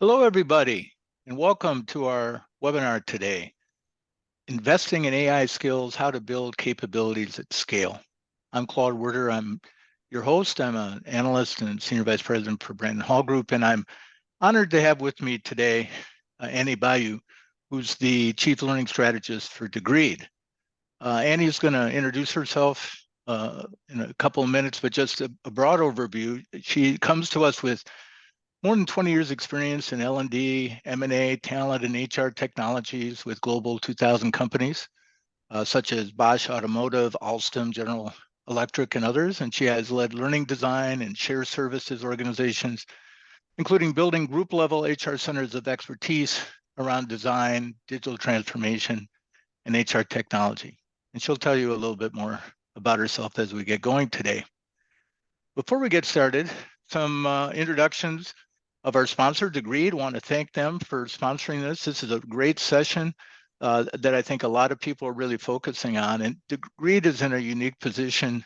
Hello, everybody, and welcome to our webinar today, Investing in AI Skills, How to Build Capabilities at Scale. I'm Claude Werder. I'm your host. I'm an analyst and senior vice president for Brandon Hall Group, and I'm honored to have with me today Annee Bayeux, who's the chief learning strategist for Degreed. Annee is going to introduce herself in a couple of minutes, but just a broad overview. She comes to us with more than 20 years experience in L&D, M&A, talent, and HR technologies with global 2,000 companies, such as Bosch Automotive, Alstom, General Electric, and others. And she has led learning design and shared services organizations, including building group-level HR centers of expertise around design, digital transformation, and HR technology. And she'll tell you a little bit more about herself as we get going today. Before we get started, some introductions of our sponsor, Degreed. Want to thank them for sponsoring this. This is a great session that I think a lot of people are really focusing on. And Degreed is in a unique position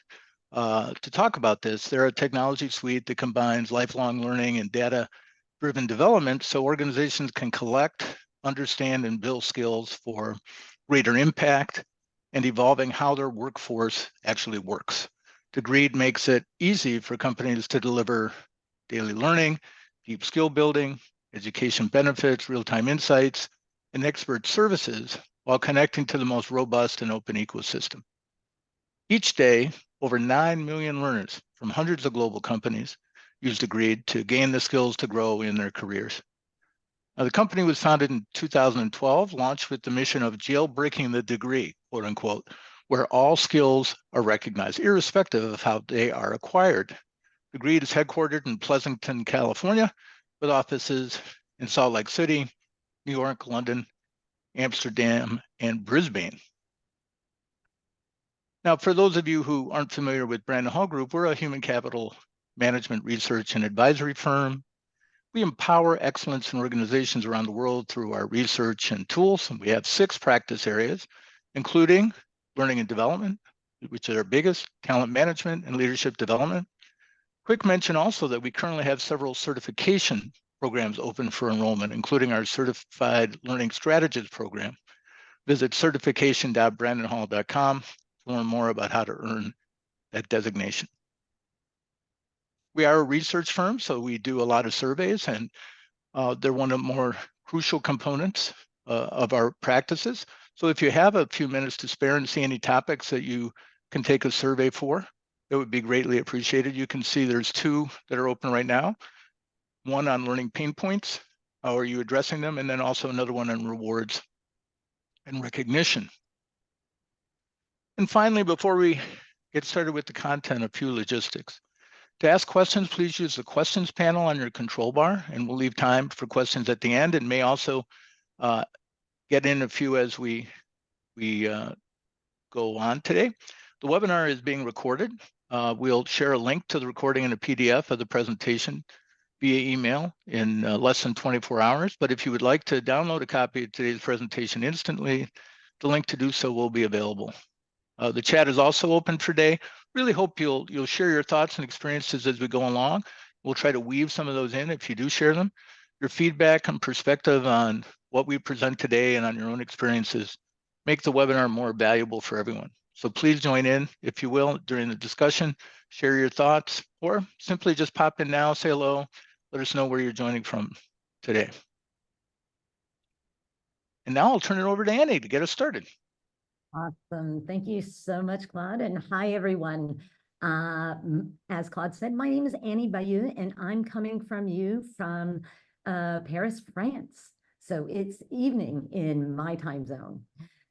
to talk about this. They're a technology suite that combines lifelong learning and data-driven development so organizations can collect, understand, and build skills for greater impact and evolving how their workforce actually works. Degreed makes it easy for companies to deliver daily learning, deep skill building, education benefits, real-time insights, and expert services while connecting to the most robust and open ecosystem. Each day, over 9 million learners from hundreds of global companies use Degreed to gain the skills to grow in their careers. Now, the company was founded in 2012, launched with the mission of jailbreaking the degree, quote unquote, where all skills are recognized, irrespective of how they are acquired. Degreed is headquartered in Pleasanton, California, with offices in Salt Lake City, New York, London, Amsterdam, and Brisbane. Now, for those of you who aren't familiar with Brandon Hall Group, we're a human capital management research and advisory firm. We empower excellence in organizations around the world through our research and tools. And we have 6 practice areas, including learning and development, which is our biggest, talent management and leadership development. Quick mention also that we currently have several certification programs open for enrollment, including our Certified Learning Strategist program. Visit certification.brandonhall.com to learn more about how to earn that designation. We are a research firm, so we do a lot of surveys, and they're one of the more crucial components of our practices. So if you have a few minutes to spare and see any topics that you can take a survey for, it would be greatly appreciated. You can see there's 2 that are open right now. One on learning pain points, how are you addressing them? And then also another one on rewards and recognition. And finally, before we get started with the content, a few logistics. To ask questions, please use the questions panel on your control bar, and we'll leave time for questions at the end, and may also get in a few as we go on today. The webinar is being recorded. We'll share a link to the recording and a PDF of the presentation via email in less than 24 hours. But if you would like to download a copy of today's presentation instantly, the link to do so will be available. The chat is also open for today. Really hope you'll share your thoughts and experiences as we go along. We'll try to weave some of those in if you do share them. Your feedback and perspective on what we present today and on your own experiences make the webinar more valuable for everyone. So please join in, if you will, during the discussion, share your thoughts, or simply just pop in now, say hello, let us know where you're joining from today. And now I'll turn it over to Annee to get us started. Awesome. Thank you so much, Claude. And hi, everyone. As Claude said, my name is Annee Bayeux, and I'm coming from Paris, France. So it's evening in my time zone.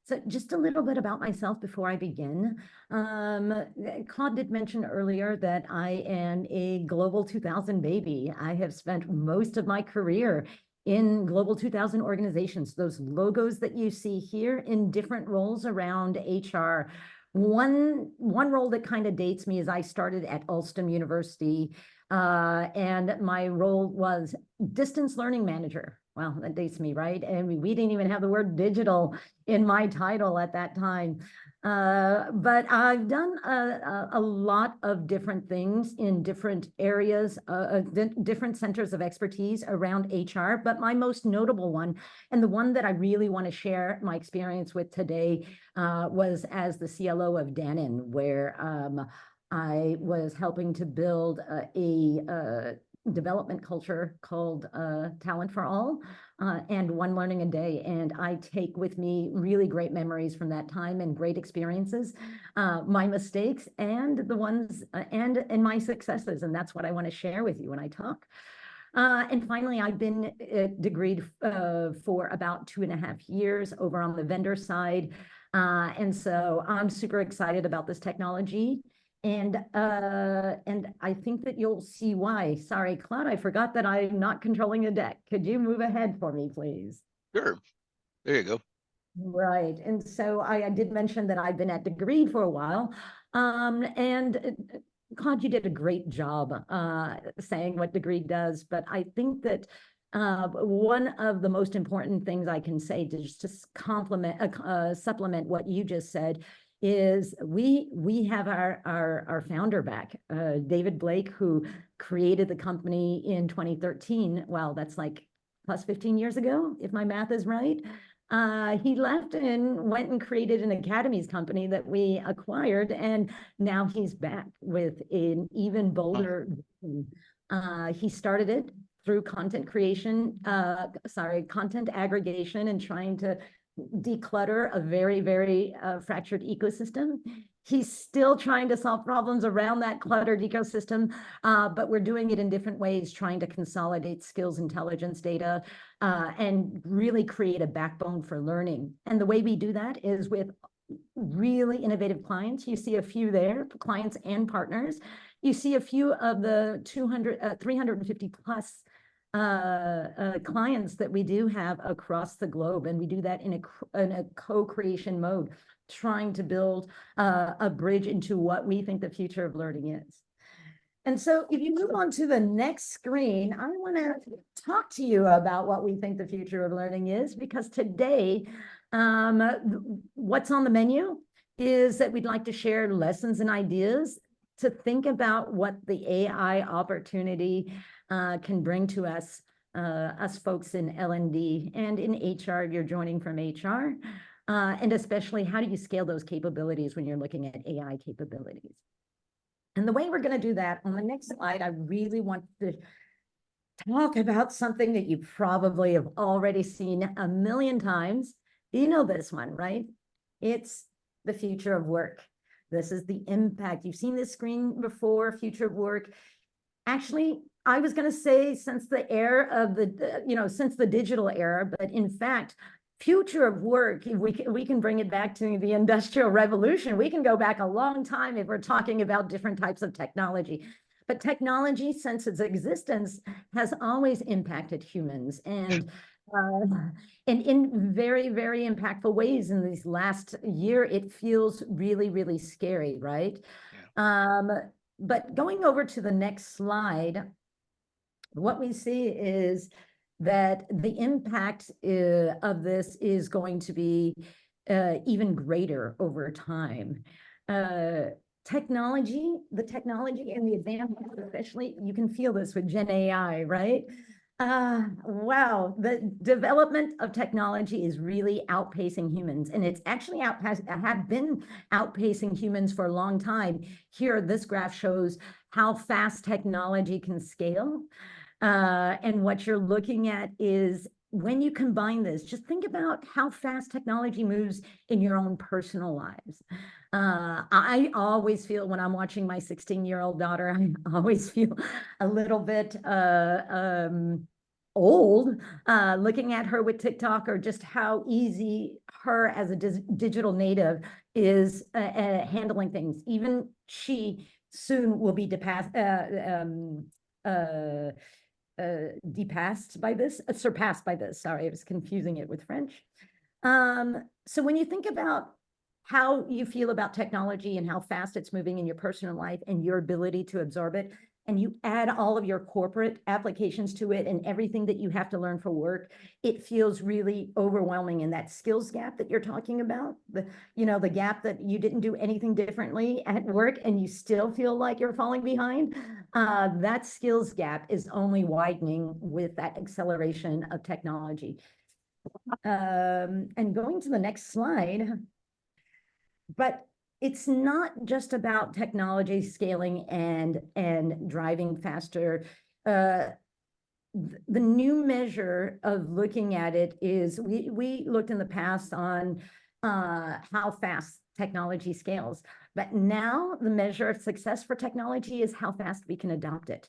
So just a little bit about myself before I begin. Claude did mention earlier that I am a Global 2000 baby. I have spent most of my career in Global 2000 organizations, those logos that you see here in different roles around HR. One role that kind of dates me is I started at Alstom University, and my role was distance learning manager. Well, that dates me, right? And we didn't even have the word digital in my title at that time. But I've done a lot of different things in different areas, different centers of expertise around HR. But my most notable one, and the one that I really want to share my experience with today, was as the CLO of Dannon, where I was helping to build a development culture called Talent for All, and One Learning a Day. And I take with me really great memories from that time and great experiences, my mistakes and the ones and my successes. And that's what I want to share with you when I talk. And finally, I've been degreed for about 2.5 years over on the vendor side. And so I'm super excited about this technology. And I think that you'll see why. Sorry, Claude, I forgot that I'm not controlling the deck. Could you move ahead for me, please? Sure. There you go. Right. And so I did mention that I've been at degree for a while. Claude, you did a great job saying what degree does, but I think that one of the most important things I can say to just to supplement what you just said is we have our founder back, David Blake, who created the company in 2013. Well, that's like plus 15 years ago, if my math is right. He left and went and created an academies company that we acquired, and now he's back with an even bolder vision. He started it through content creation, content aggregation, and trying to declutter a very, very fractured ecosystem. He's still trying to solve problems around that cluttered ecosystem, but we're doing it in different ways, trying to consolidate skills intelligence data, and really create a backbone for learning. And the way we do that is with really innovative clients. You see a few there, clients and partners. You see a few of the 350 plus clients that we do have across the globe. And we do that in a co-creation mode, trying to build a bridge into what we think the future of learning is. And so if you move on to the next screen, I want to talk to you about what we think the future of learning is, because today, what's on the menu is that we'd like to share lessons and ideas to think about what the AI opportunity can bring to us folks in L&D and in HR, if you're joining from HR, and especially how do you scale those capabilities when you're looking at AI capabilities. And the way we're going to do that on the next slide, I really want to talk about something that you probably have already seen a million times. You know this one, right? It's the future of work. This is the impact. You've seen this screen before, future of work. Actually, I was going to say since the era of the, since the digital era, but in fact, future of work, we can bring it back to the Industrial Revolution. We can go back a long time if we're talking about different types of technology. But technology, since its existence, has always impacted humans, and in very, very impactful ways. In these last year, it feels really, really scary, right? Yeah. But going over to the next slide, what we see is that the impact of this is going to be even greater over time. The technology and the advancements, especially, you can feel this with Gen AI, right? Wow, the development of technology is really outpacing humans, and it's actually have been outpacing humans for a long time. Here, this graph shows how fast technology can scale. And what you're looking at is when you combine this, just think about how fast technology moves in your own personal lives. I always feel when I'm watching my 16-year-old daughter, I always feel a little bit old looking at her with TikTok, or just how easy her as a digital native is handling things. Even she soon will be surpassed by this. Sorry, I was confusing it with French. So when you think about how you feel about technology and how fast it's moving in your personal life and your ability to absorb it, and you add all of your corporate applications to it and everything that you have to learn for work, it feels really overwhelming. And that skills gap that you're talking about, the gap that you didn't do anything differently at work and you still feel like you're falling behind, that skills gap is only widening with that acceleration of technology. And going to the next slide, but it's not just about technology scaling and driving faster. The new measure of looking at it is we looked in the past on how fast technology scales, but now the measure of success for technology is how fast we can adopt it.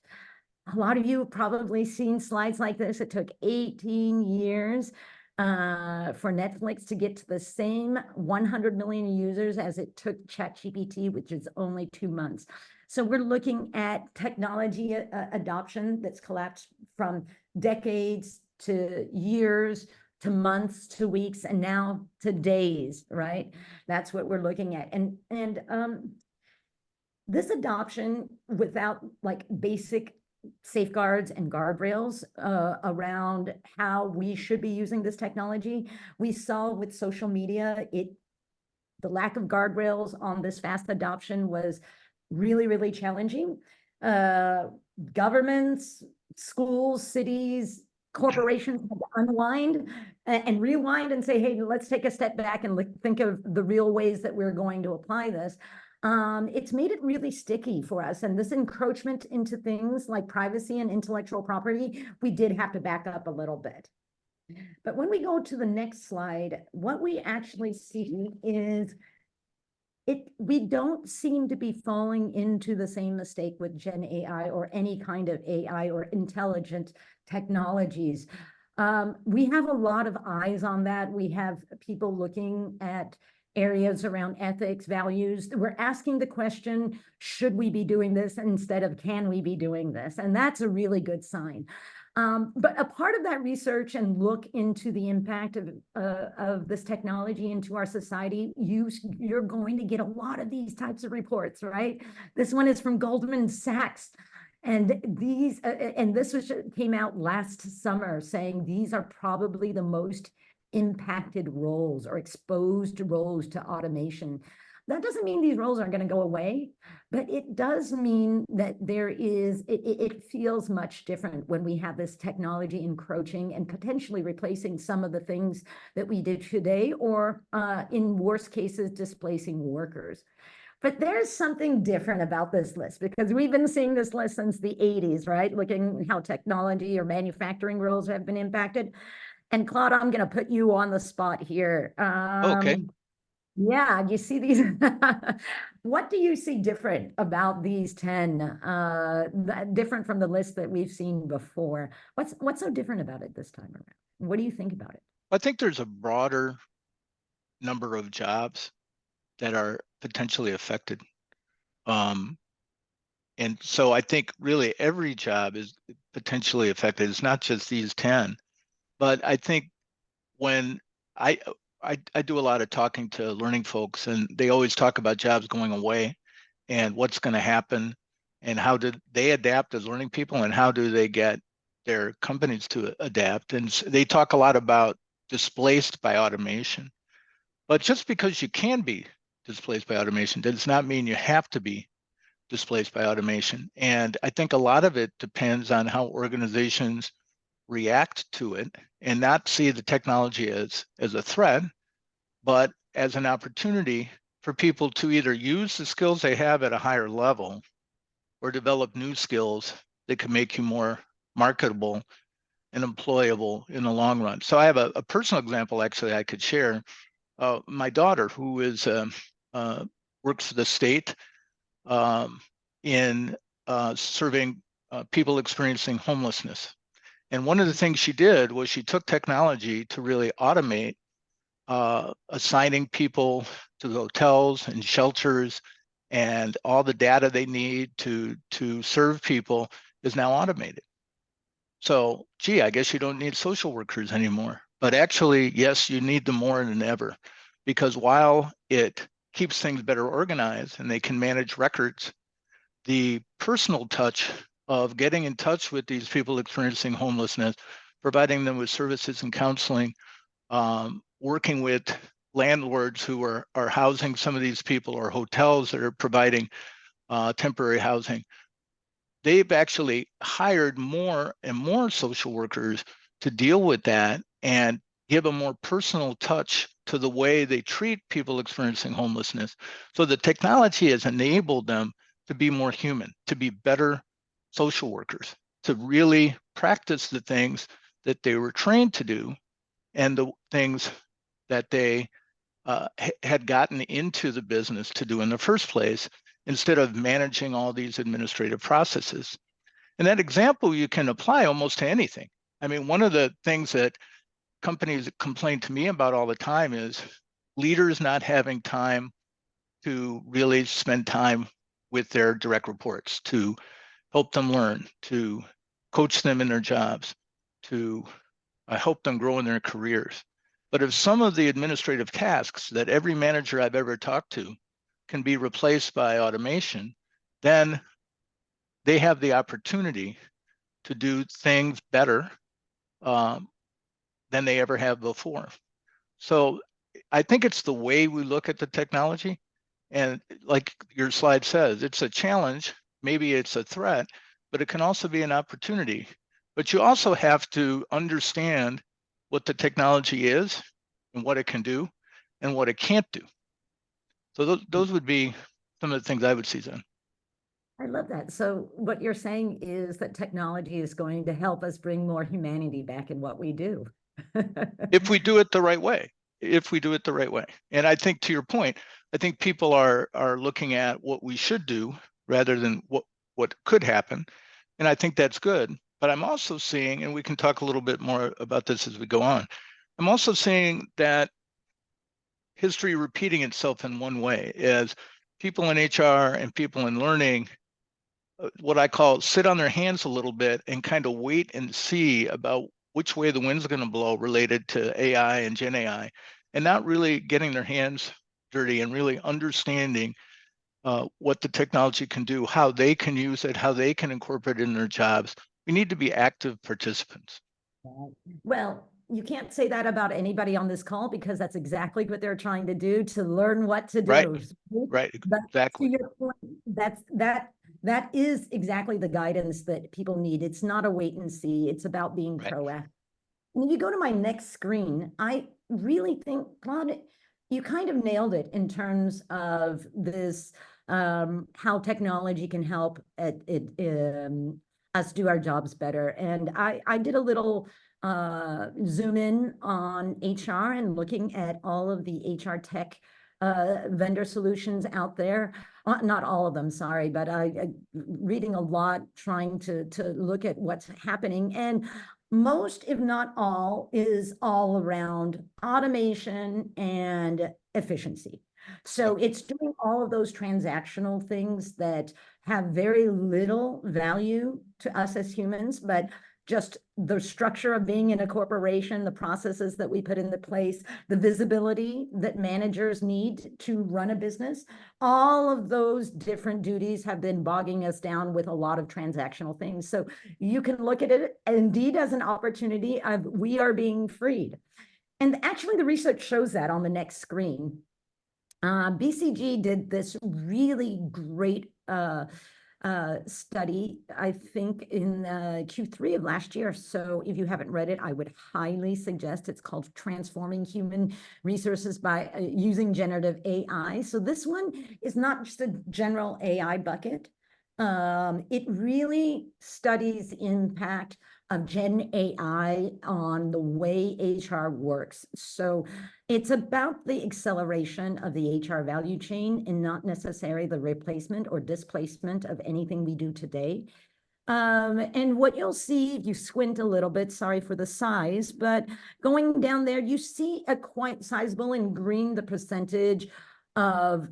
A lot of you have probably seen slides like this. It took 18 years for Netflix to get to the same 100 million users as it took ChatGPT, which is only 2 months. So we're looking at technology adoption that's collapsed from decades to years to months to weeks and now to days, right? That's what we're looking at. And this adoption without like basic safeguards and guardrails around how we should be using this technology. We saw with social media, the lack of guardrails on this fast adoption was really, really challenging. Governments, schools, cities, corporations had to unwind and rewind and say, hey, let's take a step back and think of the real ways that we're going to apply this. It's made it really sticky for us. And this encroachment into things like privacy and intellectual property, we did have to back up a little bit. But when we go to the next slide, what we actually see is we don't seem to be falling into the same mistake with Gen AI or any kind of AI or intelligent technologies. We have a lot of eyes on that. We have people looking at areas around ethics, values. We're asking the question, should we be doing this instead of can we be doing this? And that's a really good sign. But a part of that research and look into the impact of this technology into our society, you're going to get a lot of these types of reports, right? This one is from Goldman Sachs. And this came out last summer saying these are probably the most impacted roles or exposed roles to automation. That doesn't mean these roles aren't going to go away, but it does mean that it feels much different when we have this technology encroaching and potentially replacing some of the things that we did today, or in worst cases, displacing workers. But there's something different about this list because we've been seeing this list since the 80s, right? Looking how technology or manufacturing roles have been impacted. And Claude, I'm going to put you on the spot here. Okay. Yeah, you see these. What do you see different about these 10, different from the list that we've seen before? What's so different about it this time around? What do you think about it? I think there's a broader number of jobs that are potentially affected. And so I think really every job is potentially affected. It's not just these 10. But I think when I do a lot of talking to learning folks, and they always talk about jobs going away and what's going to happen and how do they adapt as learning people and how do they get their companies to adapt. And they talk a lot about displaced by automation. But just because you can be displaced by automation does not mean you have to be displaced by automation. And I think a lot of it depends on how organizations react to it and not see the technology as a threat, but as an opportunity for people to either use the skills they have at a higher level or develop new skills that can make you more marketable and employable in the long run. So I have a personal example actually I could share. My daughter, who is works for the state in serving people experiencing homelessness. And one of the things she did was she took technology to really automate assigning people to hotels and shelters, and all the data they need to serve people is now automated. So, gee, I guess you don't need social workers anymore. But actually, yes, you need them more than ever, because while it keeps things better organized and they can manage records, the personal touch of getting in touch with these people experiencing homelessness, providing them with services and counseling, working with landlords who are housing some of these people, or hotels that are providing temporary housing. They've actually hired more and more social workers to deal with that and give a more personal touch to the way they treat people experiencing homelessness. So the technology has enabled them to be more human, to be better social workers, to really practice the things that they were trained to do and the things that they had gotten into the business to do in the first place, instead of managing all these administrative processes. And that example you can apply almost to anything. I mean, one of the things that companies complain to me about all the time is leaders not having time to really spend time with their direct reports, to help them learn, to coach them in their jobs, to help them grow in their careers. But if some of the administrative tasks that every manager I've ever talked to can be replaced by automation, then they have the opportunity to do things better than they ever have before. So I think it's the way we look at the technology. And like your slide says, it's a challenge, maybe it's a threat, but it can also be an opportunity. But you also have to understand what the technology is and what it can do and what it can't do. So those would be some of the things I would see then. I love that. So what you're saying is that technology is going to help us bring more humanity back in what we do. If we do it the right way, if we do it the right way. And I think, to your point, I think people are looking at what we should do rather than what could happen. And I think that's good. But I'm also seeing, and we can talk a little bit more about this as we go on, I'm also seeing that history repeating itself in one way, as people in HR and people in learning, what I call sit on their hands a little bit and kind of wait and see about which way the wind's going to blow related to AI and Gen AI, and not really getting their hands dirty and really understanding what the technology can do, how they can use it, how they can incorporate it in their jobs. We need to be active participants. Well, you can't say that about anybody on this call, because that's exactly what they're trying to do, to learn what to Right, do. right, But to exactly. your point, that is exactly the guidance that people need. It's not a wait and see. It's about being Right. proactive. And if you go to my next screen, I really think, Claude, you kind of nailed it in terms of this, how technology can help us do our jobs better. And I did a little zoom in on HR and looking at all of the HR tech vendor solutions out there. Not all of them, sorry, but I reading a lot, trying to look at what's happening. And most, if not all, is all around automation and efficiency. So it's doing all of those transactional things that have very little value to us as humans, but just the structure of being in a corporation, the processes that we put into place, the visibility that managers need to run a business, all of those different duties have been bogging us down with a lot of transactional things. So you can look at it indeed as an opportunity of we are being freed. And actually the research shows that on the next screen. BCG did this really great study, I think in Q3 of last year. So if you haven't read it, I would highly suggest. It's called Transforming Human Resources by Using Generative AI. So this one is not just a general AI bucket. It really studies the impact of Gen AI on the way HR works. So it's about the acceleration of the HR value chain and not necessarily the replacement or displacement of anything we do today. And what you'll see if you squint a little bit, sorry for the size, but going down there, you see a quite sizable in green, the percentage of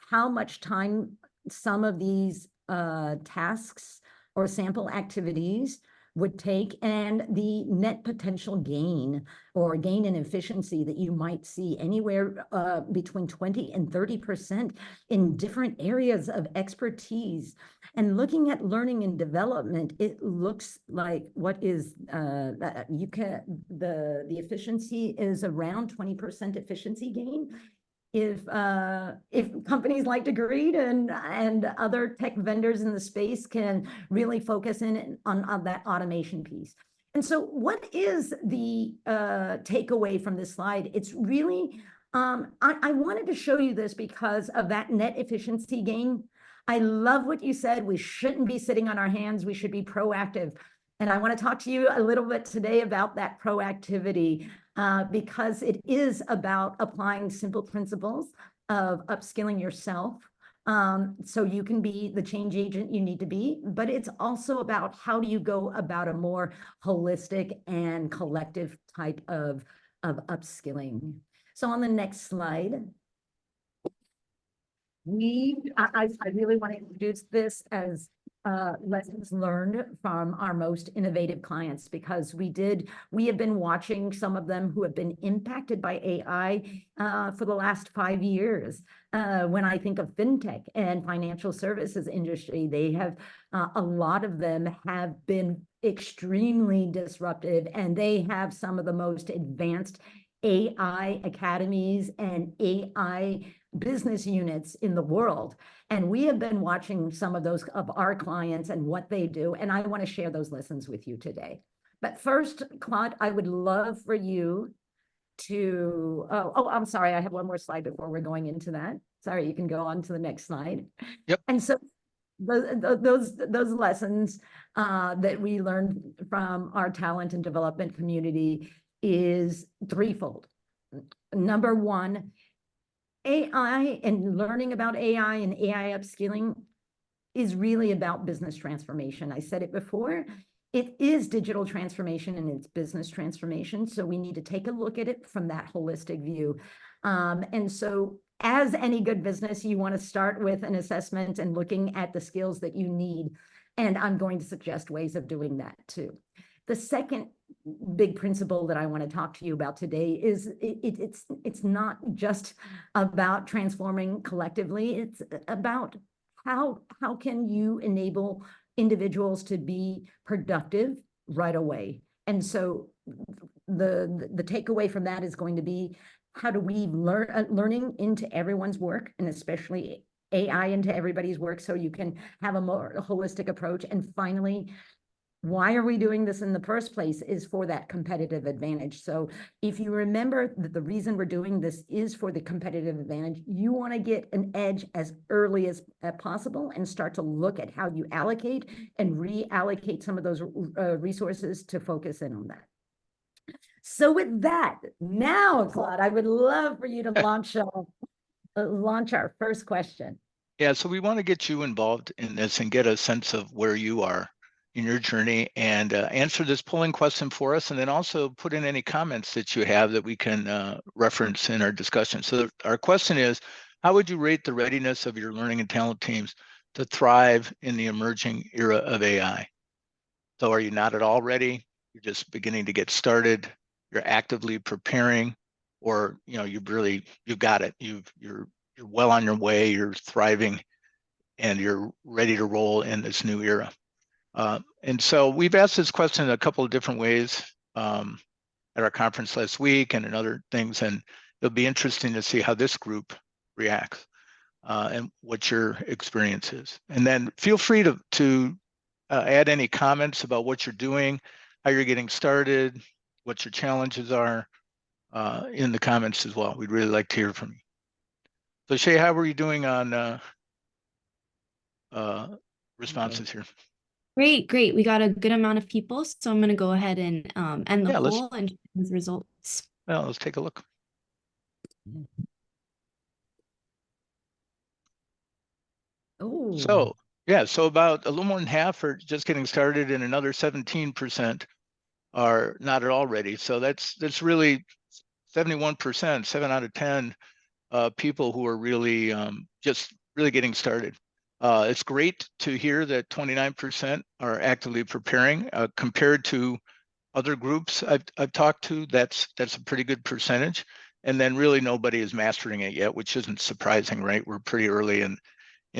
how much time some of these tasks or sample activities would take and the net potential gain or gain in efficiency that you might see anywhere between 20 and 30% in different areas of expertise. And looking at learning and development, it looks like what is the efficiency is around 20% efficiency gain. If companies like Degreed and other tech vendors in the space can really focus in on that automation piece. And so what is the takeaway from this slide? It's really, I wanted to show you this because of that net efficiency gain. I love what you said. We shouldn't be sitting on our hands. We should be proactive. And I want to talk to you a little bit today about that proactivity because it is about applying simple principles of upskilling yourself so you can be the change agent you need to be. But it's also about how do you go about a more holistic and collective type of upskilling. So on the next slide, I really want to introduce this as lessons learned from our most innovative clients, because we have been watching some of them who have been impacted by AI for the last 5 years. When I think of fintech and financial services industry, they have a lot of them have been extremely disrupted, and they have some of the most advanced AI academies and AI business units in the world. And we have been watching some of those of our clients and what they do. And I want to share those lessons with you today. But first, Claude, I would love for you to, I'm sorry, I have one more slide before we're going into that. Sorry, you can go on to the next slide. Yep. And so those lessons that we learned from our talent and development community is threefold. Number one, AI and learning about AI and AI upskilling is really about business transformation. I said it before, it is digital transformation and it's business transformation. So we need to take a look at it from that holistic view. And so as any good business, you want to start with an assessment and looking at the skills that you need. And I'm going to suggest ways of doing that too. The second big principle that I want to talk to you about today is it's not just about transforming collectively. It's about how can you enable individuals to be productive right away. And so the takeaway from that is going to be, how do we learning into everyone's work, and especially AI into everybody's work, so you can have a more holistic approach. And finally, why are we doing this in the first place is for that competitive advantage. So if you remember that the reason we're doing this is for the competitive advantage, you want to get an edge as early as possible and start to look at how you allocate and reallocate some of those resources to focus in on that. So with that, now, Claude, I would love for you to launch our first question. Yeah, so we want to get you involved in this and get a sense of where you are in your journey, and answer this polling question for us, and then also put in any comments that you have that we can reference in our discussion. So our question is, how would you rate the readiness of your learning and talent teams to thrive in the emerging era of AI? So are you not at all ready? You're just beginning to get started, you're actively preparing, or you've got it. You're well on your way, you're thriving, and you're ready to roll in this new era. And so we've asked this question in a couple of different ways at our conference last week and in other things, and it'll be interesting to see how this group reacts and what your experience is. And then feel free to add any comments about what you're doing, how you're getting started, what your challenges are in the comments as well. We'd really like to hear from you. So Shay, how were you doing on responses here? Great. We got a good amount of people, so I'm going to go ahead and end the poll and show the results. Well, let's take a look. Oh. So yeah, so about a little more than half are just getting started, and another 17% are not at all ready. So that's really 71%, 7 out of 10 people who are really just really getting started. It's great to hear that 29% are actively preparing compared to other groups I've talked to. That's a pretty good percentage. And then really nobody is mastering it yet, which isn't surprising, right? We're pretty early in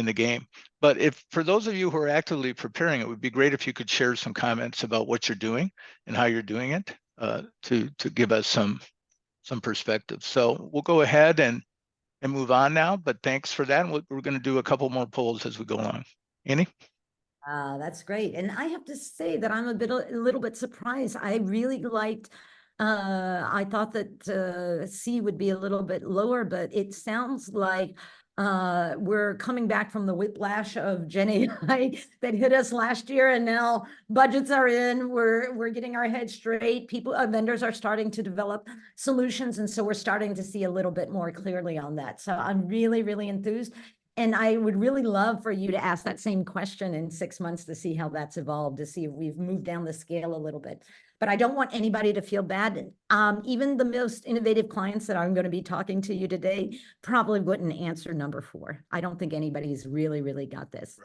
the game. But if for those of you who are actively preparing, it would be great if you could share some comments about what you're doing and how you're doing it to give us some perspective. So we'll go ahead and move on now, but thanks for that. We're going to do a couple more polls as we go along. Annee? That's great. And I have to say that I'm a little bit surprised. I really liked, I thought that C would be a little bit lower, but it sounds like we're coming back from the whiplash of Gen AI that hit us last year, and now budgets are in. We're getting our heads straight. Vendors are starting to develop solutions, and so we're starting to see a little bit more clearly on that. So I'm really, really enthused. And I would really love for you to ask that same question in 6 months to see how that's evolved, to see if we've moved down the scale a little bit. But I don't want anybody to feel bad. Even the most innovative clients that I'm going to be talking to you today probably wouldn't answer number 4. I don't think anybody's really, really got this.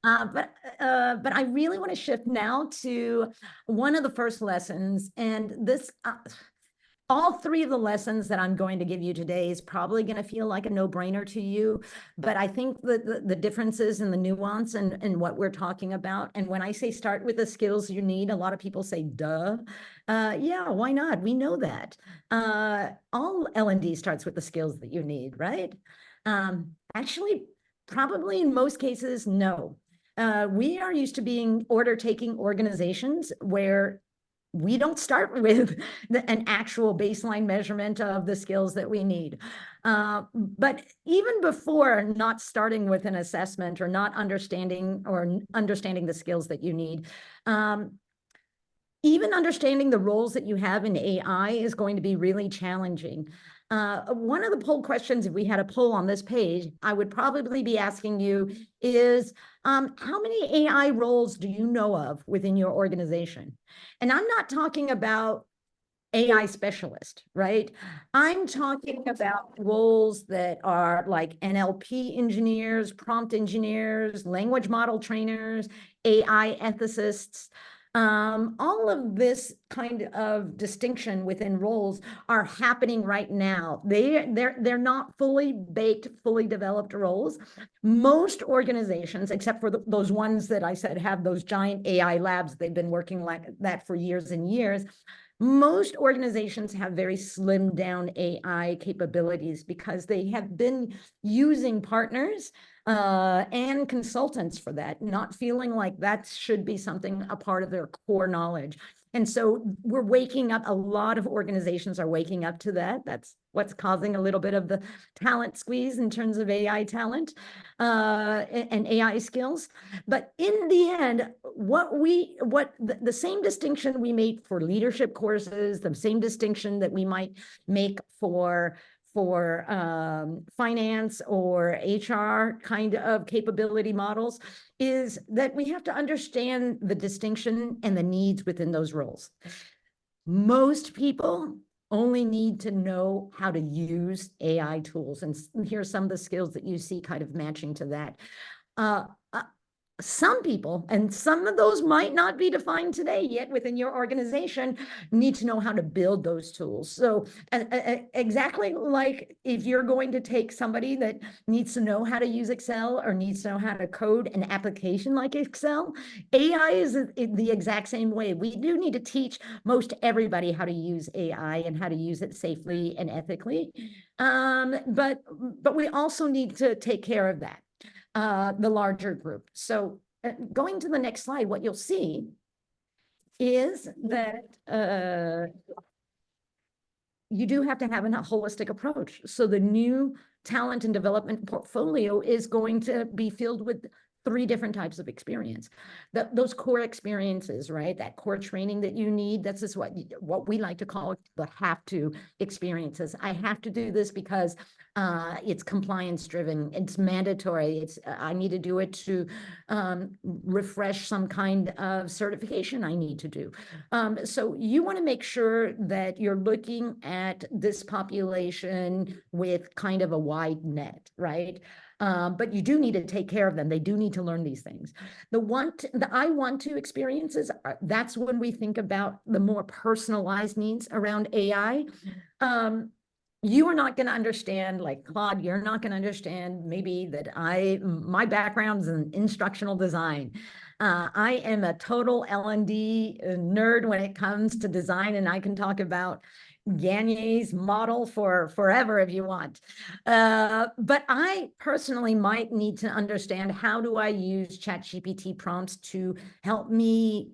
Right. But I really want to shift now to one of the first lessons. And this, all 3 of the lessons that I'm going to give you today is probably going to feel like a no-brainer to you, but I think the differences and the nuance and what we're talking about. And when I say start with the skills you need, a lot of people say, duh. Yeah, why not? We know that. All L&D starts with the skills that you need, right? Actually, probably in most cases, no. We are used to being order-taking organizations where we don't start with an actual baseline measurement of the skills that we need. But even before not starting with an assessment or not understanding the skills that you need, even understanding the roles that you have in AI is going to be really challenging. One of the poll questions, if we had a poll on this page, I would probably be asking you is, how many AI roles do you know of within your organization? And I'm not talking about AI specialist, right? I'm talking about roles that are like NLP engineers, prompt engineers, language model trainers, AI ethicists. All of this kind of distinction within roles are happening right now. They're not fully baked, fully developed roles. Most organizations, except for those ones that I said have those giant AI labs, they've been working like that for years and years. Most organizations have very slimmed down AI capabilities because they have been using partners and consultants for that, not feeling like that should be something, a part of their core knowledge. And so we're waking up, a lot of organizations are waking up to that. That's what's causing a little bit of the talent squeeze in terms of AI talent and AI skills. But in the end, the same distinction we make for leadership courses, the same distinction that we might make for finance or HR kind of capability models is that we have to understand the distinction and the needs within those roles. Most people only need to know how to use AI tools. And here are some of the skills that you see kind of matching to that. Some people, and some of those might not be defined today yet within your organization, need to know how to build those tools. So exactly like if you're going to take somebody that needs to know how to use Excel or needs to know how to code an application like Excel, AI is the exact same way. We do need to teach most everybody how to use AI and how to use it safely and ethically. But we also need to take care of that. The larger group. So going to the next slide, what you'll see is that you do have to have a holistic approach. So the new talent and development portfolio is going to be filled with 3 different types of experience. Those core experiences, right? That core training that you need, that's just what we like to call the have to experiences. I have to do this because it's compliance driven, it's mandatory, I need to do it to refresh some kind of certification I need to do. So you want to make sure that you're looking at this population with kind of a wide net, right? but you do need to take care of them. They do need to learn these things. The I want to experiences, that's when we think about the more personalized needs around AI. You are not going to understand, like Claude, you're not going to understand maybe that my background is in instructional design. I am a total L&D nerd when it comes to design, and I can talk about Gagne's model for forever if you want. But I personally might need to understand, how do I use ChatGPT prompts to help me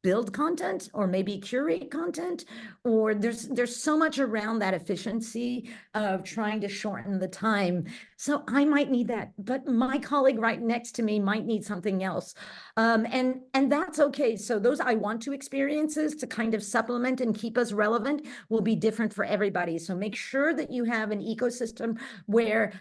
build content or maybe curate content, or there's so much around that efficiency of trying to shorten the time. So I might need that, but my colleague right next to me might need something else. And that's okay. So those I want to experiences to kind of supplement and keep us relevant will be different for everybody. So make sure that you have an ecosystem where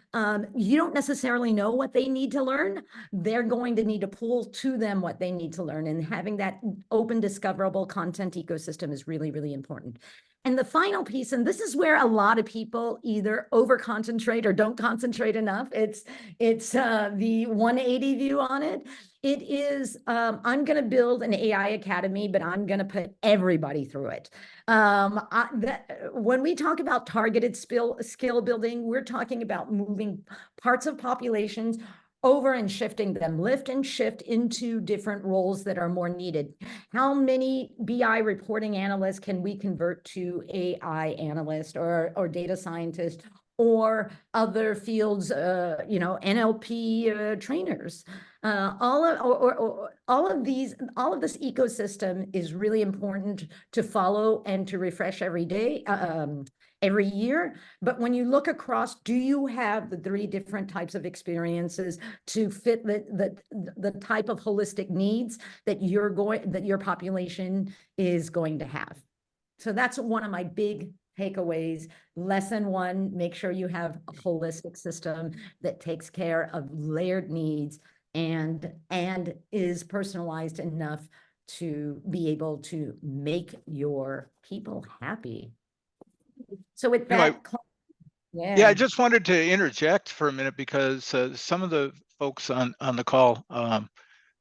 you don't necessarily know what they need to learn. They're going to need to pull to them what they need to learn, and having that open discoverable content ecosystem is really, really important. And the final piece, and this is where a lot of people either over concentrate or don't concentrate enough. It's the 180 view on it. It is, I'm going to build an AI academy, but I'm going to put everybody through it. When we talk about targeted skill building, we're talking about moving parts of populations over and shifting them, lift and shift into different roles that are more needed. How many BI reporting analysts can we convert to AI analyst or data scientist or other fields, NLP trainers? All of this ecosystem is really important to follow and to refresh every day. Every year. But when you look across, do you have the 3 different types of experiences to fit the type of holistic needs that your population is going to have? So that's one of my big takeaways. Lesson 1, make sure you have a holistic system that takes care of layered needs and is personalized enough to be able to make your people happy. So with that, yeah, I just wanted to interject for a minute, because some of the folks on the call are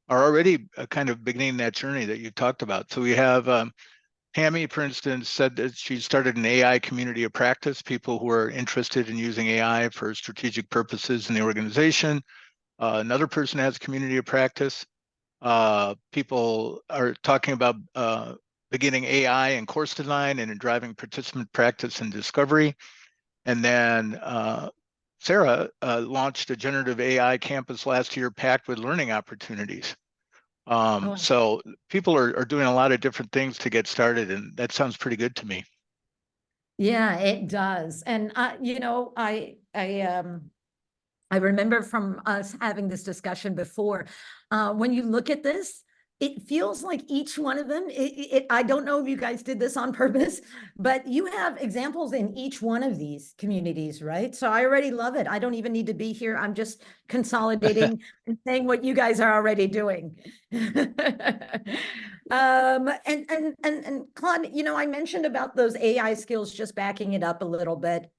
already kind of beginning that journey that you talked about. So we have Hammy, for instance, said that she started an AI community of practice, people who are interested in using AI for strategic purposes in the organization. Another person has a community of practice. People are talking about beginning AI in course design and in driving participant practice and discovery. And then Sarah launched a generative AI campus last year packed with learning opportunities. So people are doing a lot of different things to get started, and that sounds pretty good to me. Yeah, it does. And I remember from us having this discussion before, when you look at this, it feels like each one of them, I don't know if you guys did this on purpose, but you have examples in each one of these communities, right? So I already love it. I don't even need to be here. I'm just consolidating and saying what you guys are already doing. And Claude, I mentioned about those AI skills, just backing it up a little bit.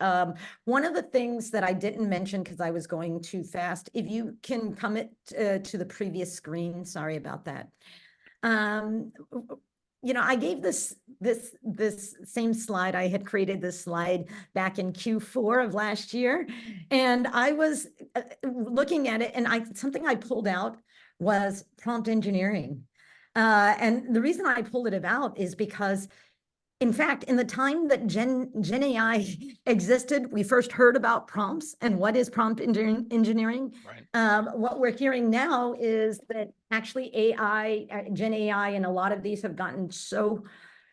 One of the things that I didn't mention because I was going too fast, if you can come to the previous screen, sorry about that. I gave this same slide. I had created this slide back in Q4 of last year, and I was looking at it, and something I pulled out was prompt engineering. And the reason I pulled it out is because, in fact, in the time that Gen AI existed, we first heard about prompts and what is prompt engineering. Right. What we're hearing now is that actually Gen AI, and a lot of these have gotten so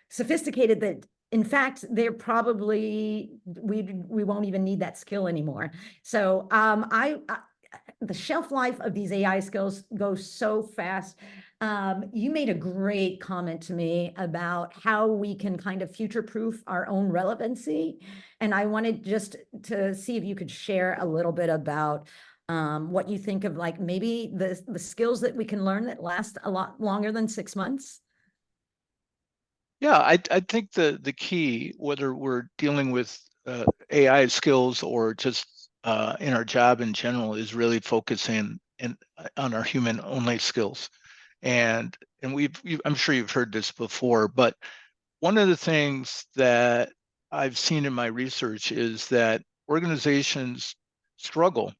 sophisticated that, in fact, they're probably, we won't even need that skill anymore. So the shelf life of these AI skills goes so fast. You made a great comment to me about how we can kind of future-proof our own relevancy. And I wanted just to see if you could share a little bit about what you think of, like, maybe the skills that we can learn that last a lot longer than 6 months. Yeah, I think the key, whether we're dealing with AI skills or just in our job in general is really focusing on our human-only skills. And I'm sure you've heard this before, but one of the things that I've seen in my research is that organizations struggle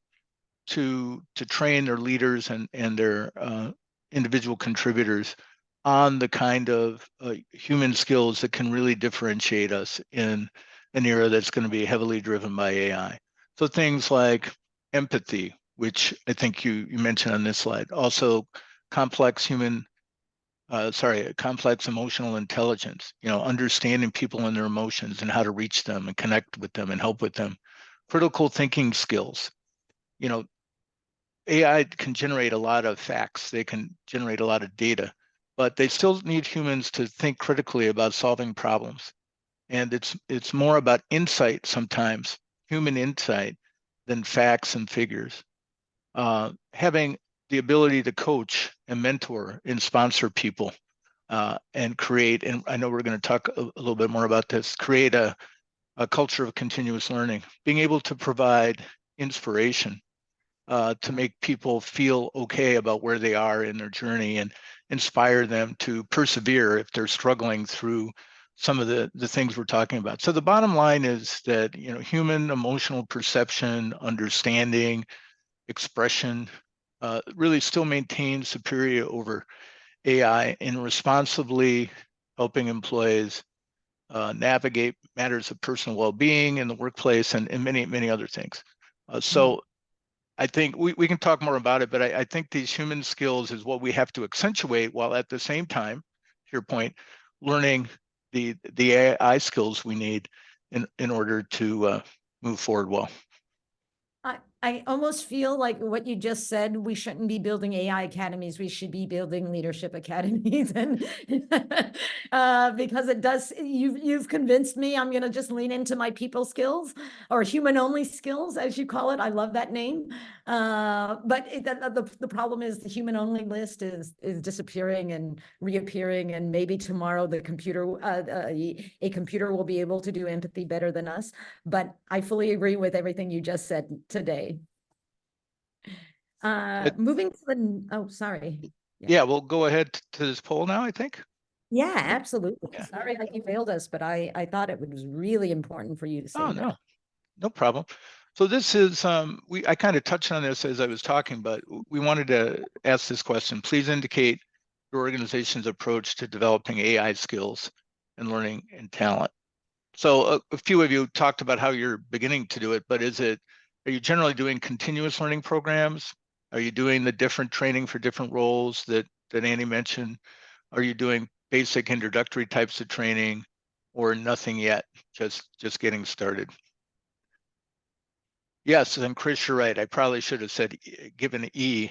to train their leaders and their individual contributors on the kind of human skills that can really differentiate us in an era that's going to be heavily driven by AI. So things like empathy, which I think you mentioned on this slide, also complex complex emotional intelligence, understanding people and their emotions and how to reach them and connect with them and help with them. Critical thinking skills. AI can generate a lot of facts, they can generate a lot of data, but they still need humans to think critically about solving problems. And it's more about insight sometimes, human insight, than facts and figures. Having the ability to coach and mentor and sponsor people and create, and I know we're going to talk a little bit more about this, create a culture of continuous learning, being able to provide inspiration to make people feel okay about where they are in their journey and inspire them to persevere if they're struggling through some of the things we're talking about. So the bottom line is that human emotional perception, understanding, expression really still maintains superior over AI in responsibly helping employees navigate matters of personal well-being in the workplace and many, many other things. So I think we can talk more about it, but I think these human skills is what we have to accentuate while at the same time, to your point, learning the AI skills we need in order to move forward well. I almost feel like what you just said, we shouldn't be building AI academies. We should be building leadership academies. And because it does, you've convinced me I'm going to just lean into my people skills or human only skills, as you call it. I love that name. But the problem is the human only list is disappearing and reappearing. And maybe tomorrow a computer will be able to do empathy better than us. But I fully agree with everything you just said today. Moving to the, sorry. Yeah, we'll go ahead to this poll now, I think. Yeah, absolutely. Yeah. Sorry that you failed us, but I thought it was really important for you to say that. No problem. So this is, I kind of touched on this as I was talking, but we wanted to ask this question. Please indicate your organization's approach to developing AI skills and learning and talent. So a few of you talked about how you're beginning to do it, but are you generally doing continuous learning programs? Are you doing the different training for different roles that Annee mentioned? Are you doing basic introductory types of training or nothing yet, just getting started? Yes, and Chris, you're right. I probably should have said given E,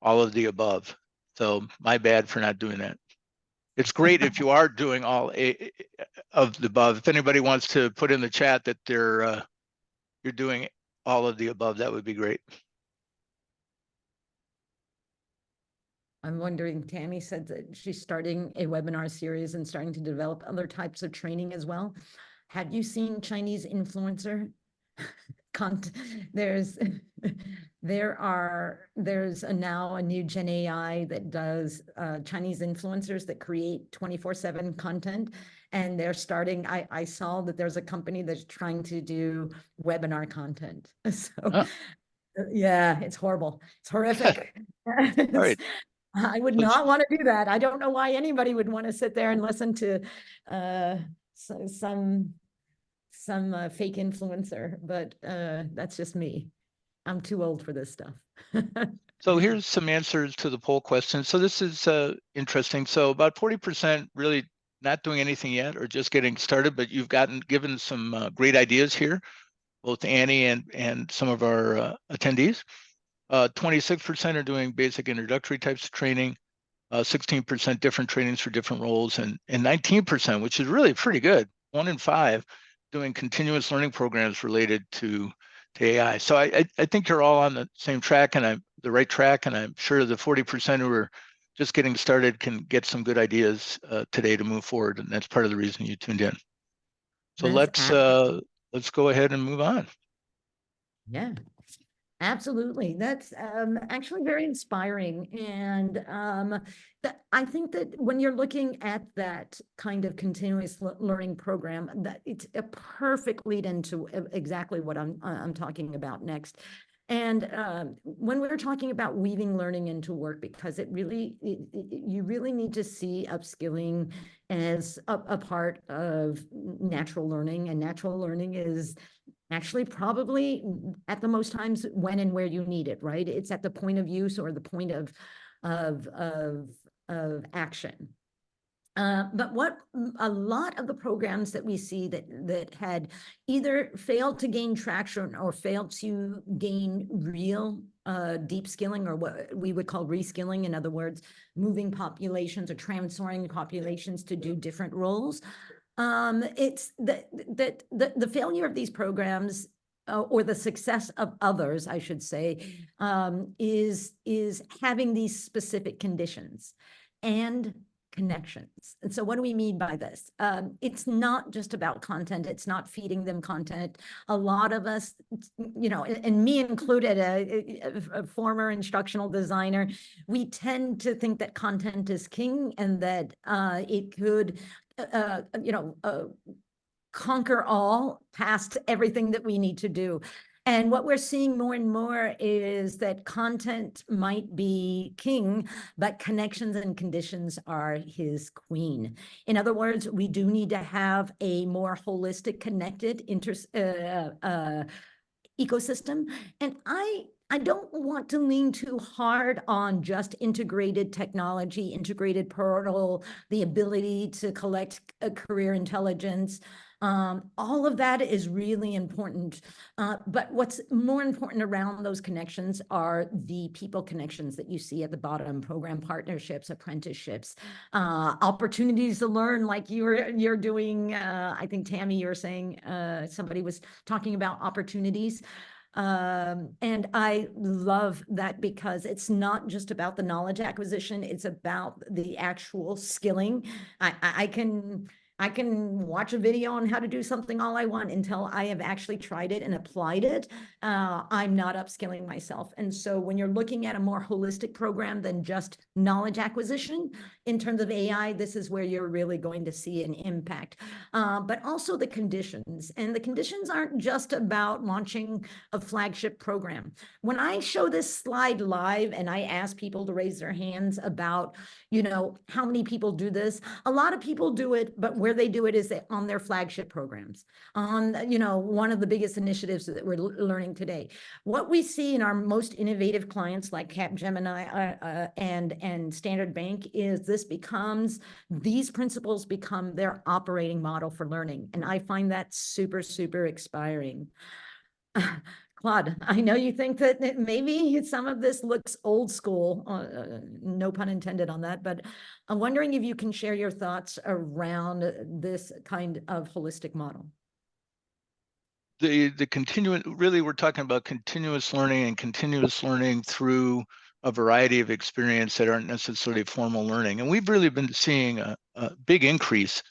all of the above. So my bad for not doing that. It's great if you are doing all of the above. If anybody wants to put in the chat that you're doing all of the above, that would be great. I'm wondering, Tammy said that she's starting a webinar series and starting to develop other types of training as well. Have you seen Chinese influencer? There's now a new Gen AI that does Chinese influencers that create 24/7 content, and they're starting. I saw that there's a company that's trying to do webinar content. So yeah, it's horrible. It's horrific. All right. I would not want to do that. I don't know why anybody would want to sit there and listen to some fake influencer, but that's just me. I'm too old for this stuff. So here's some answers to the poll question. So this is interesting. So about 40% really not doing anything yet or just getting started, but you've given some great ideas here, both Annee and some of our attendees. 26% are doing basic introductory types of training, 16% different trainings for different roles, and 19%, which is really pretty good, 1 in 5, doing continuous learning programs related to AI. So I think you're all on the same track, and I'm the right track, and I'm sure the 40% who are just getting started can get some good ideas today to move forward, and that's part of the reason you tuned in. So let's go ahead and move on. Yeah. Absolutely. That's actually very inspiring. And I think that when you're looking at that kind of continuous learning program, that it's a perfect lead into exactly what I'm talking about next. And when we're talking about weaving learning into work, because you really need to see upskilling as a part of natural learning, and natural learning is actually probably at the most times when and where you need it, right? It's at the point of use or the point of action. But what a lot of the programs that we see that had either failed to gain traction or failed to gain real deep skilling, or what we would call reskilling, in other words, moving populations or transferring populations to do different roles. It's the failure of these programs, or the success of others, I should say, is having these specific conditions and connections. And so what do we mean by this? It's not just about content. It's not feeding them content. A lot of us, and me included, a former instructional designer, we tend to think that content is king, and that it could conquer all past everything that we need to do. And what we're seeing more and more is that content might be king, but connections and conditions are his queen. In other words, we do need to have a more holistic, connected ecosystem. And I don't want to lean too hard on just integrated technology, integrated portal, the ability to collect a career intelligence. All of that is really important. But what's more important around those connections are the people connections that you see at the bottom: program partnerships, apprenticeships, opportunities to learn, like you're doing. I think, Tammy, you were saying, somebody was talking about opportunities. And I love that, because it's not just about the knowledge acquisition, it's about the actual skilling. I can watch a video on how to do something all I want. Until I have actually tried it and applied it, I'm not upskilling myself. And so when you're looking at a more holistic program than just knowledge acquisition in terms of AI, this is where you're really going to see an impact. But also the conditions. And the conditions aren't just about launching a flagship program. When I show this slide live and I ask people to raise their hands about, how many people do this, a lot of people do it, but where they do it is on their flagship programs, on, one of the biggest initiatives that we're learning today. What we see in our most innovative clients like Capgemini and Standard Bank is these principles become their operating model for learning. And I find that super, super inspiring. Claude, I know you think that maybe some of this looks old school, no pun intended on that, but I'm wondering if you can share your thoughts around this kind of holistic model. The continuous, really, we're talking about continuous learning, and continuous learning through a variety of experience that aren't necessarily formal learning. And we've really been seeing a big increase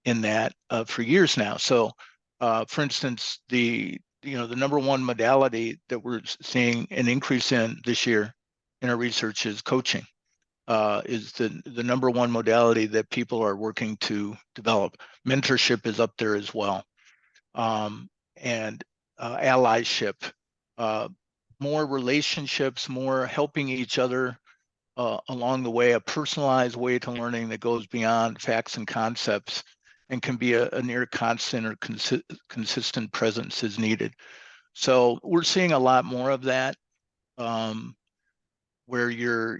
in that for years now. So for instance, the number one modality that we're seeing an increase in this year in our research is coaching. Is the number one modality that people are working to develop. Mentorship is up there as well. And allyship, more relationships, more helping each other along the way, a personalized way to learning that goes beyond facts and concepts and can be a near constant or consistent presence as needed. So we're seeing a lot more of that, where you're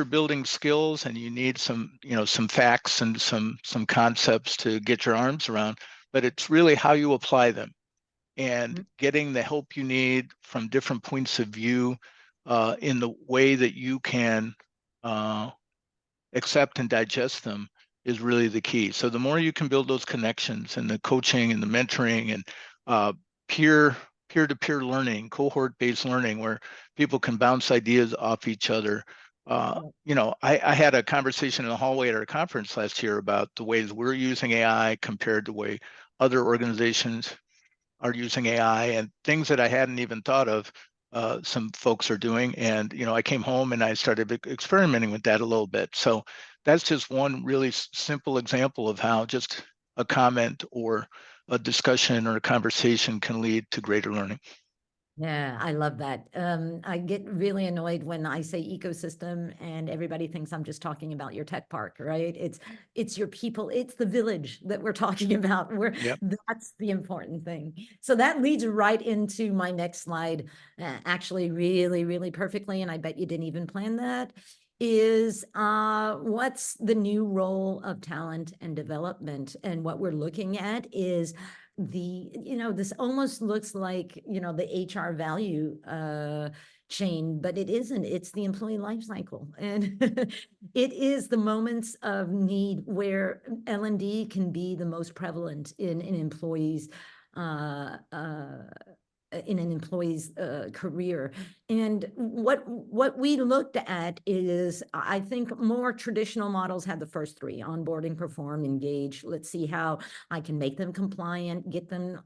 building skills and you need some facts and some concepts to get your arms around, but it's really how you apply them and getting the help you need from different points of view in the way that you can accept and digest them is really the key. So the more you can build those connections and the coaching and the mentoring and peer-to-peer learning, cohort-based learning, where people can bounce ideas off each other. I had a conversation in the hallway at our conference last year about the ways we're using AI compared to the way other organizations are using AI, and things that I hadn't even thought of some folks are doing. And, I came home and I started experimenting with that a little bit. So that's just one really simple example of how just a comment or a discussion or a conversation can lead to greater learning. Yeah, I love that. I get really annoyed when I say ecosystem and everybody thinks I'm just talking about your tech park, right? It's your people, it's the village that we're talking about. Yep. That's the important thing. So that leads right into my next slide, actually really, really perfectly, and I bet you didn't even plan that, is what's the new role of talent and development? And what we're looking at is this almost looks like, the HR value chain, but it isn't. It's the employee life cycle. And it is the moments of need where L&D can be the most prevalent in an employee's career. And what we looked at is, I think more traditional models had the first three: onboarding, perform, engage. Let's see how I can make them compliant, get them,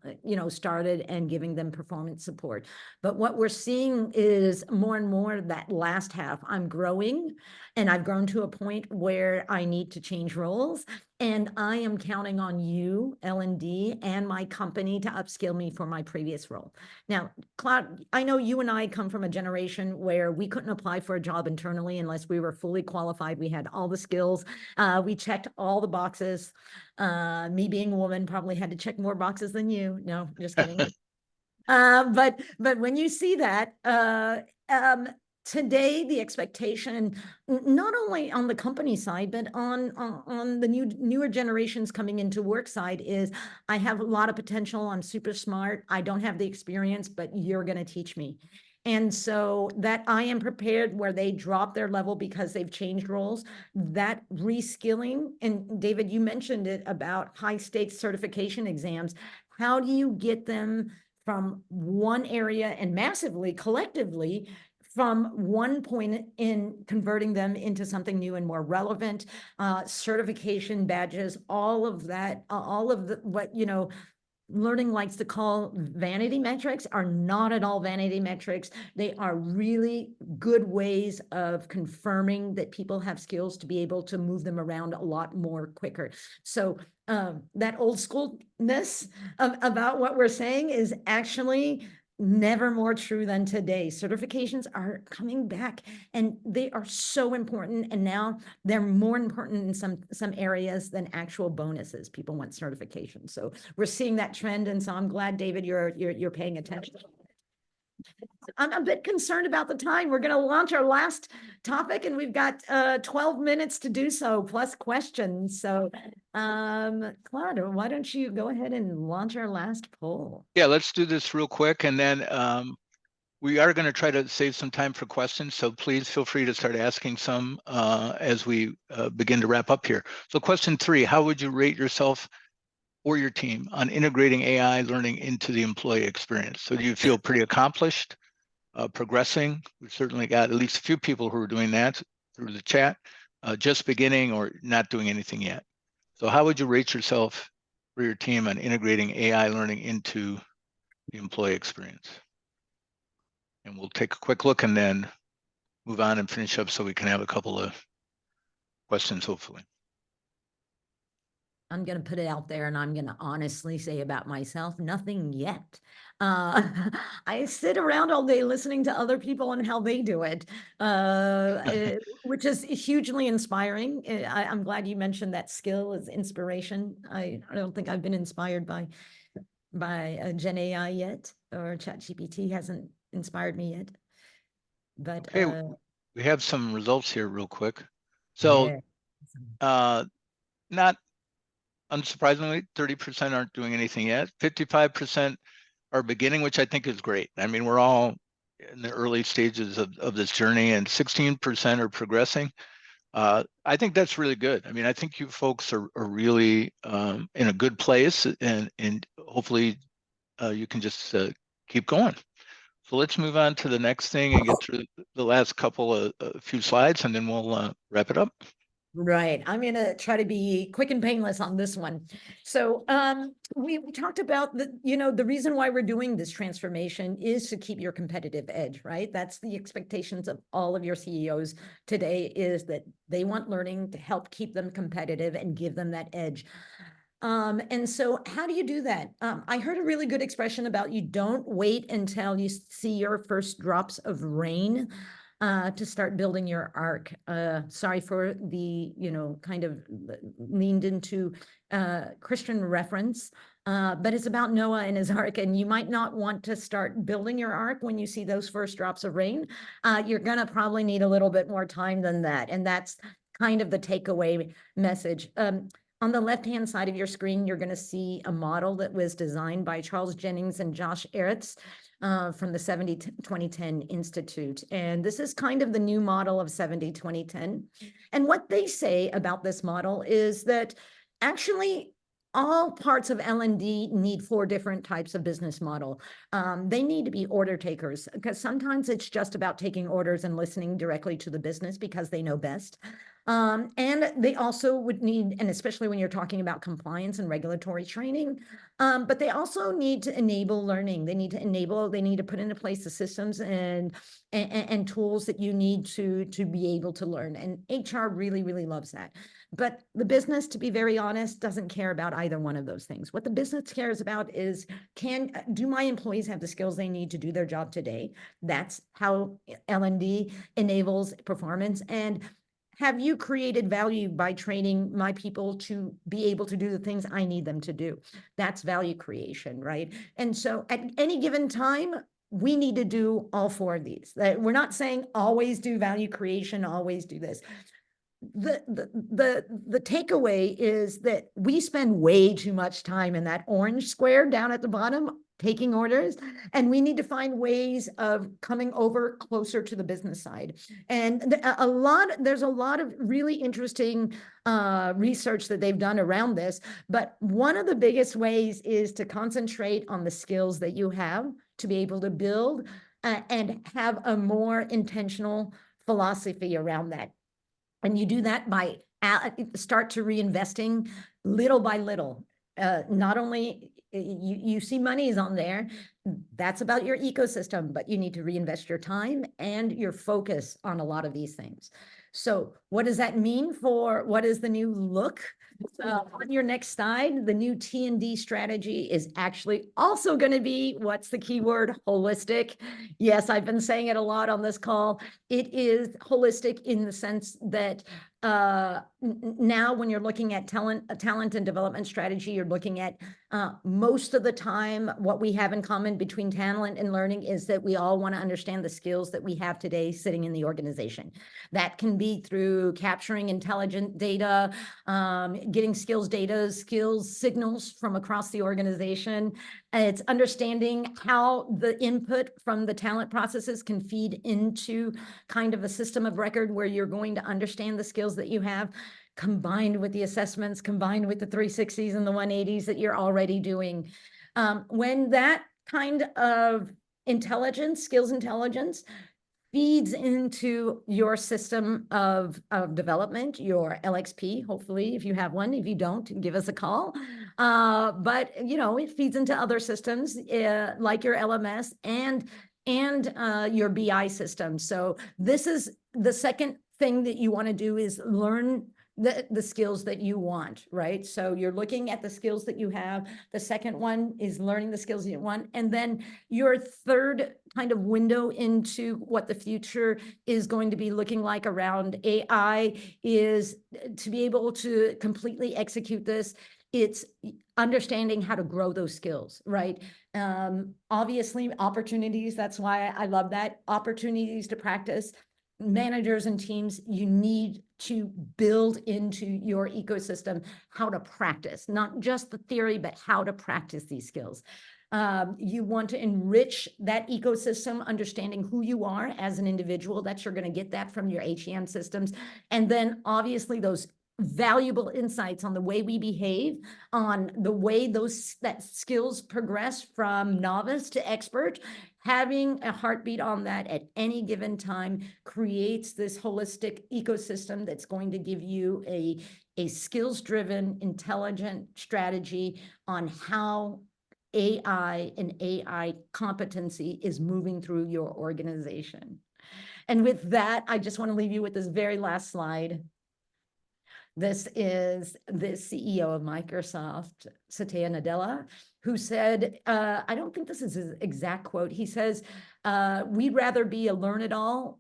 started, and giving them performance support. But what we're seeing is more and more that last half. I'm growing, and I've grown to a point where I need to change roles. And I am counting on you, L&D, and my company to upskill me for my previous role. Now, Claude, I know you and I come from a generation where we couldn't apply for a job internally unless we were fully qualified. We had all the skills. We checked all the boxes. Me being a woman probably had to check more boxes than you. No, just kidding. But when you see that, today the expectation, not only on the company side, but on the newer generations coming into work side, is I have a lot of potential. I'm super smart. I don't have the experience, but you're going to teach me. And so that I am prepared, where they drop their level because they've changed roles, that reskilling. And David, you mentioned it about high stakes certification exams. How do you get them from one area and massively collectively from one point in converting them into something new and more relevant? Certification badges, all of that, all of what learning likes to call vanity metrics, are not at all vanity metrics. They are really good ways of confirming that people have skills to be able to move them around a lot more quicker. So that old schoolness about what we're saying is actually never more true than today. Certifications are coming back, and they are so important. And now they're more important in some areas than actual bonuses. People want certifications. So we're seeing that trend. And so I'm glad, David, you're paying attention. I'm a bit concerned about the time. We're going to launch our last topic, and we've got 12 minutes to do so, plus questions. So, Claude, why don't you go ahead and launch our last poll? Yeah, let's do this real quick, and then we are going to try to save some time for questions. So please feel free to start asking some as we begin to wrap up here. So question 3, how would you rate yourself or your team on integrating AI learning into the employee experience? So do you feel pretty accomplished, progressing? We've certainly got at least a few people who are doing that through the chat, just beginning, or not doing anything yet. So how would you rate yourself or your team on integrating AI learning into the employee experience? And we'll take a quick look and then move on and finish up so we can have a couple of questions, hopefully. I'm going to put it out there, and I'm going to honestly say about myself, nothing yet. I sit around all day listening to other people and how they do it, which is hugely inspiring. I'm glad you mentioned that skill as inspiration. I don't think I've been inspired by Gen AI yet, or ChatGPT hasn't inspired me yet. But okay, we have some results here real quick. So not unsurprisingly, 30% aren't doing anything yet. 55% are beginning, which I think is great. I mean, we're all in the early stages of this journey, and 16% are progressing. I think that's really good. I mean, I think you folks are really in a good place, and hopefully you can just keep going. So let's move on to the next thing and get through the last couple of few slides, and then we'll wrap it up. Right. I'm going to try to be quick and painless on this one. So we talked about the reason why we're doing this transformation is to keep your competitive edge, right? That's the expectations of all of your CEOs today, is that they want learning to help keep them competitive and give them that edge. And so how do you do that? I heard a really good expression about you don't wait until you see your first drops of rain to start building your ark. Sorry for the, kind of leaned into Christian reference, but it's about Noah and his ark. And you might not want to start building your ark when you see those first drops of rain. You're going to probably need a little bit more time than that. And that's kind of the takeaway message. On the left-hand side of your screen, you're going to see a model that was designed by Charles Jennings and Josh Eretz from the 70-20-10 Institute. And this is kind of the new model of 70-20-10. And what they say about this model is that actually all parts of L&D need 4 different types of business model. They need to be order takers, because sometimes it's just about taking orders and listening directly to the business because they know best. And they also would need, and especially when you're talking about compliance and regulatory training, but they also need to enable learning. They need to put into place the systems and tools that you need to be able to learn. And HR really, really loves that. But the business, to be very honest, doesn't care about either one of those things. What the business cares about is, do my employees have the skills they need to do their job today? That's how L&D enables performance. And have you created value by training my people to be able to do the things I need them to do? That's value creation, right? And so at any given time, we need to do all 4 of these. We're not saying always do value creation, always do this. The takeaway is that we spend way too much time in that orange square down at the bottom taking orders, and we need to find ways of coming over closer to the business side. And there's a lot of really interesting research that they've done around this, but one of the biggest ways is to concentrate on the skills that you have to be able to build and have a more intentional philosophy around that. And you do that by start to reinvesting little by little. Not only you see money is on there, that's about your ecosystem, but you need to reinvest your time and your focus on a lot of these things. So what does that mean for what is the new look? On your next slide, the new T&D strategy is actually also going to be, what's the key word? Holistic. Yes, I've been saying it a lot on this call. It is holistic in the sense that now when you're looking at talent and development strategy, you're looking at most of the time, what we have in common between talent and learning is that we all want to understand the skills that we have today sitting in the organization. That can be through capturing intelligent data, getting skills signals from across the organization. It's understanding how the input from the talent processes can feed into kind of a system of record where you're going to understand the skills that you have, combined with the assessments, combined with the 360s and the 180s that you're already doing. When that kind of skills intelligence, feeds into your system of development, your LXP, hopefully, if you have one. If you don't, give us a call. But, it feeds into other systems like your LMS and your BI system. So this is the second thing that you want to do, is learn the skills that you want, right? So you're looking at the skills that you have. The second one is learning the skills you want. And then your third kind of window into what the future is going to be looking like around AI is to be able to completely execute this. It's understanding how to grow those skills, right? Obviously, opportunities. That's why I love that. Opportunities to practice. Managers and teams, you need to build into your ecosystem how to practice, not just the theory, but how to practice these skills. You want to enrich that ecosystem, understanding who you are as an individual, that you're going to get that from your HEM systems. And then obviously those valuable insights on the way we behave, on the way that skills progress from novice to expert. Having a heartbeat on that at any given time creates this holistic ecosystem that's going to give you a skills-driven, intelligent strategy on how AI and AI competency is moving through your organization. And with that, I just want to leave you with this very last slide. This is the CEO of Microsoft, Satya Nadella, who said, I don't think this is his exact quote. He says, we'd rather be a learn-it-all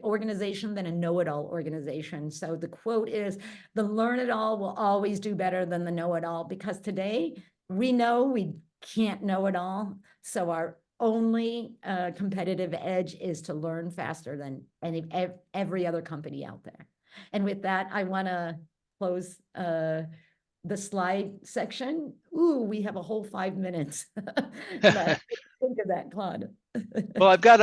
organization than a know-it-all organization. So the quote is, the learn-it-all will always do better than the know-it-all, because today we know we can't know it all. So our only competitive edge is to learn faster than every other company out there. And with that, I want to close the slide section. Ooh, we have a whole 5 minutes left. Think of that, Claude. Well, I've got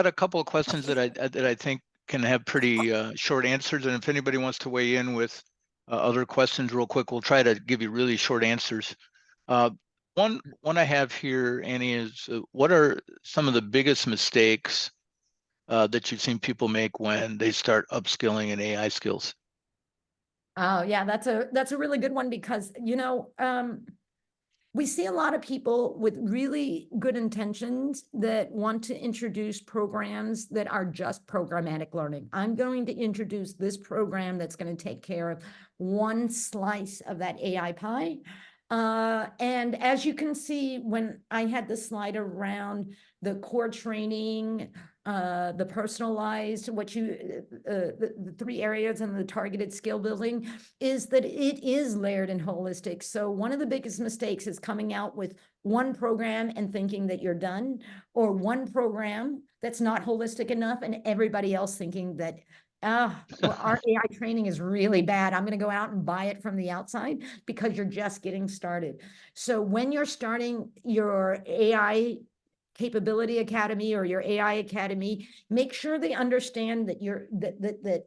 a couple of questions that I think can have pretty short answers, and if anybody wants to weigh in with other questions real quick, we'll try to give you really short answers. One I have here, Annee, is what are some of the biggest mistakes that you've seen people make when they start upskilling in AI skills? Oh yeah, that's a really good one, because we see a lot of people with really good intentions that want to introduce programs that are just programmatic learning. I'm going to introduce this program that's going to take care of one slice of that AI pie. And as you can see, when I had the slide around the core training, the personalized, the 3 areas and the targeted skill building, is that it is layered and holistic. So one of the biggest mistakes is coming out with one program and thinking that you're done, or one program that's not holistic enough and everybody else thinking that, well, our AI training is really bad, I'm going to go out and buy it from the outside, because you're just getting started. So when you're starting your AI Capability Academy or your AI Academy, make sure they understand that that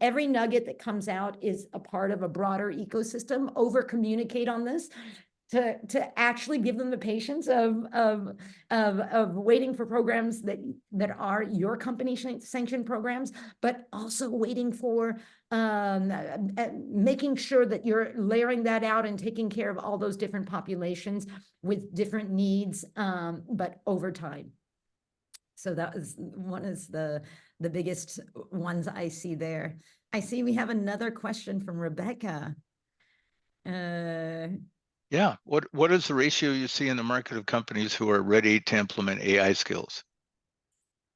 every nugget that comes out is a part of a broader ecosystem. Over communicate on this to actually give them the patience of waiting for programs that are your company sanctioned programs, but also waiting for making sure that you're layering that out and taking care of all those different populations with different needs, but over time. So that is one of the biggest ones I see there. I see we have another question from Rebecca. Yeah, what is the ratio you see in the market of companies who are ready to implement AI skills?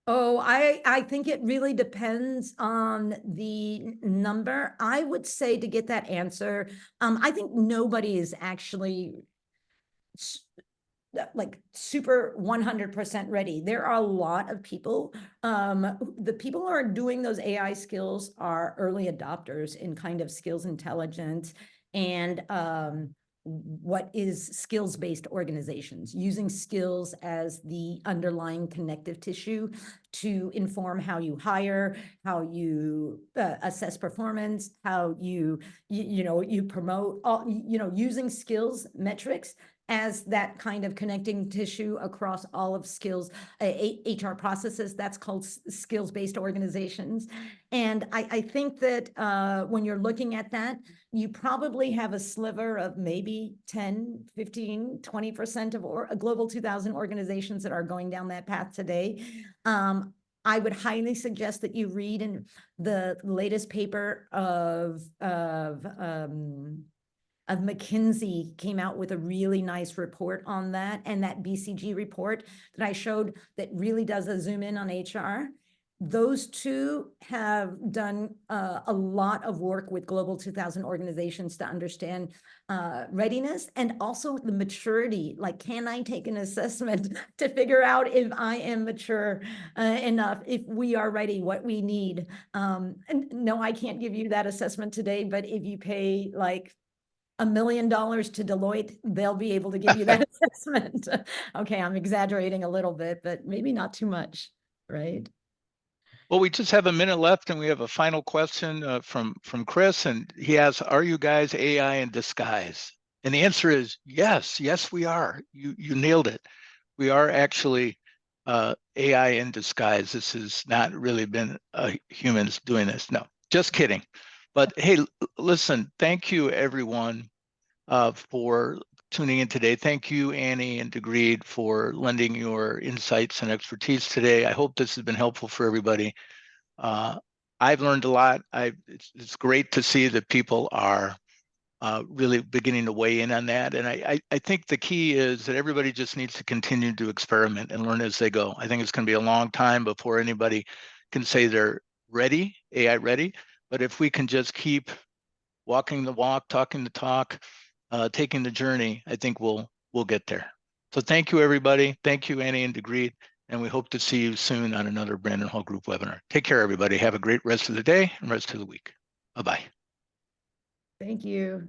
Oh, I think it really depends on the number. I would say, to get that answer, I think nobody is actually like super 100% ready. There are a lot of people. The people who are doing those AI skills are early adopters in kind of skills intelligence and what is skills-based organizations, using skills as the underlying connective tissue to inform how you hire, how you assess performance, how you promote, all, using skills metrics as that kind of connecting tissue across all of skills, HR processes. That's called skills-based organizations. And I think that when you're looking at that, you probably have a sliver of maybe 10, 15, 20% of Global 2000 organizations that are going down that path today. I would highly suggest that you read in the latest paper of McKinsey came out with a really nice report on that, and that BCG report that I showed that really does a zoom in on HR. Those two have done a lot of work with Global 2000 organizations to understand readiness and also the maturity. Like, can I take an assessment to figure out if I am mature enough, if we are ready, what we need? And no, I can't give you that assessment today, but if you pay like $1 million to Deloitte, they'll be able to give you that assessment. Okay, I'm exaggerating a little bit, but maybe not too much, right? Well, we just have a minute left, and we have a final question from Chris, and he asks, "Are you guys AI in disguise?" And the answer is yes, yes, we are. You nailed it. We are actually AI in disguise. This has not really been humans doing this. No, just kidding. But hey, listen, thank you everyone for tuning in today. Thank you, Annee and Degreed, for lending your insights and expertise today. I hope this has been helpful for everybody. I've learned a lot. It's great to see that people are really beginning to weigh in on that. And I think the key is that everybody just needs to continue to experiment and learn as they go. I think it's going to be a long time before anybody can say they're ready, AI ready. But if we can just keep walking the walk, talking the talk, taking the journey, I think we'll get there. So thank you, everybody. Thank you, Annee and Degreed. And we hope to see you soon on another Brandon Hall Group webinar. Take care, everybody. Have a great rest of the day and rest of the week. Bye-bye. Thank you.